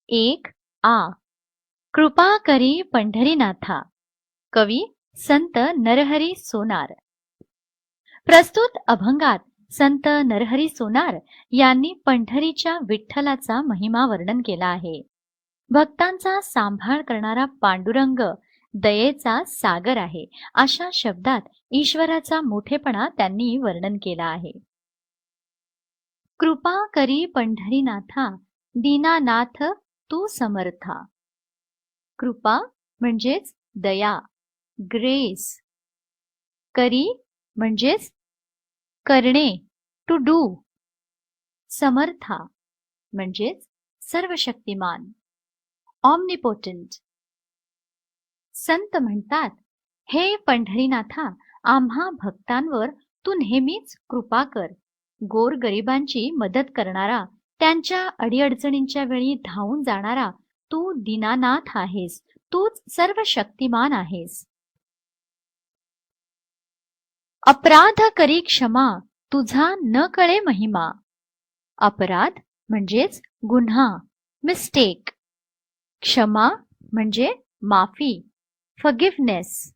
एक आ. कृपा करी पंढरीनाथा. कवी संत नरहरी सोनार. प्रस्तुत अभंगात संत नरहरी सोनार यांनी पंढरीच्या विठ्ठलाचा महिमा वर्णन केला आहे. भक्तांचा सांभाळ करणारा पांडुरंग दयेचा सागर आहे, अशा शब्दात ईश्वराचा मोठेपणा त्यांनी वर्णन केला आहे. कृपा करी पंढरीनाथा, दीनानाथ तू समर्था. कृपा म्हणजेच दया, ग्रेस. करी म्हणजेच करणे, टू डू. समर्था म्हणजेच सर्वशक्तिमान, ऑमनिपोटंट. संत म्हणतात, हे पंढरीनाथा, आम्हा भक्तांवर तू नेहमीच कृपा कर. गोरगरिबांची मदत करणारा, त्यांच्या अडीअडचणींच्या वेळी धावून जाणारा तू दीनानाथ आहेस. तूच सर्व शक्तिमान आहेस. अपराध करी क्षमा, तुझा न कळे महिमा. अपराध म्हणजेच गुन्हा, मिस्टेक. क्षमा म्हणजे माफी, फॉरगिव्हनेस.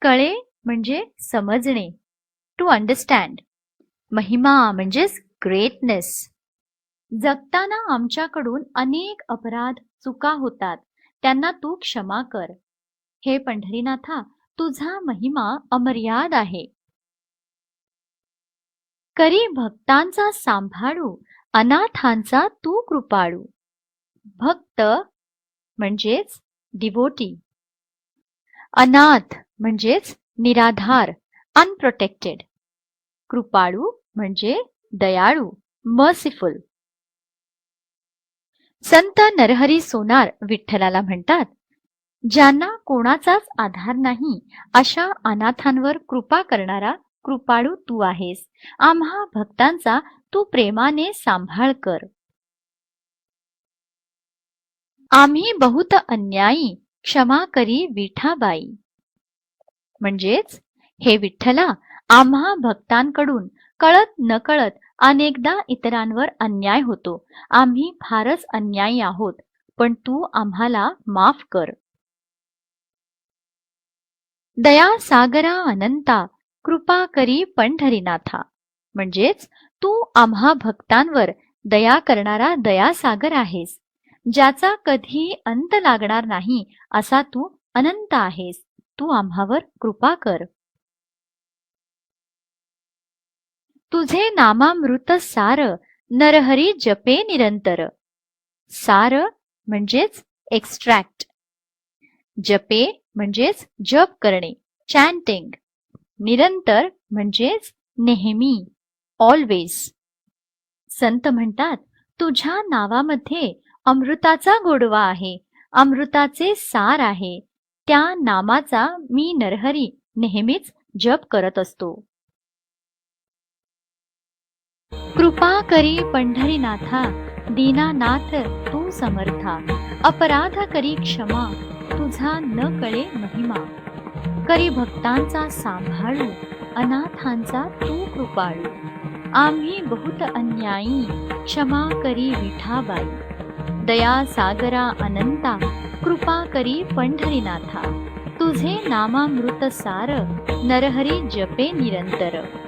कळे म्हणजे समजणे, टू अंडरस्टँड. महिमा म्हणजेच ग्रेटनेस. जगताना आमच्याकडून अनेक अपराध, चुका होतात, त्यांना तू क्षमा कर. हे पंढरीनाथा, तुझा महिमा अमर्याद आहे. करी भक्तांचा सांभाळू, अनाथांचा तू कृपाळू. भक्त म्हणजेच डिवोटी. अनाथ म्हणजेच निराधार, अनप्रोटेक्टेड. कृपाळू म्हणजे दयाळू, मर्सीफुल. संत नरहरी सोनार विठ्ठलाला म्हणतात, ज्यांना कोणाचाच आधार नाही, अशा अनाथांवर कृपा करणारा कृपाळू तू आहेस. आम्हा भक्तांचा तू प्रेमाने सांभाळ कर. आम्ही बहुत अन्यायी, क्षमा करी विठाबाई. म्हणजेच, हे विठ्ठला, आम्हा भक्तांकडून कळत नकळत अनेकदा इतरांवर अन्याय होतो. आम्ही फारच अन्यायी आहोत, पण तू आम्हाला माफ कर. दया सागरा अनंता, कृपा करी पंढरीनाथा. म्हणजेच, तू आम्हा भक्तांवर दया करणारा दयासागर आहेस. ज्याचा कधी अंत लागणार नाही, असा तू अनंत आहेस. तू आम्हावर कृपा कर. तुझे नामामृत सार, नरहरी जपे निरंतर. सार म्हणजेच एक्स्ट्रॅक्ट. जपे म्हणजेच जप करणे, चॅन्टिंग. निरंतर म्हणजेच नेहमी, ऑलवेज. संत म्हणतात, तुझ्या नावामध्ये अमृताचा गोडवा आहे, अमृताचे सार आहे. त्या नामाचा मी नरहरी नेहमीच जप करत असतो. कृपा करी पंढरीनाथा, दीनानाथ तू समर्था. अपराध करी क्षमा, तुझा न कळे महिमा. करी भक्तांचा सांभाळू, अनाथांचा तू कृपाळू. आम्ही बहुत अन्यायी, क्षमा करी विठाबाई. दया सागरा अनंता, कृपा करी पंढरीनाथा. तुझे नामामृत सार, नरहरी जपे निरंतर.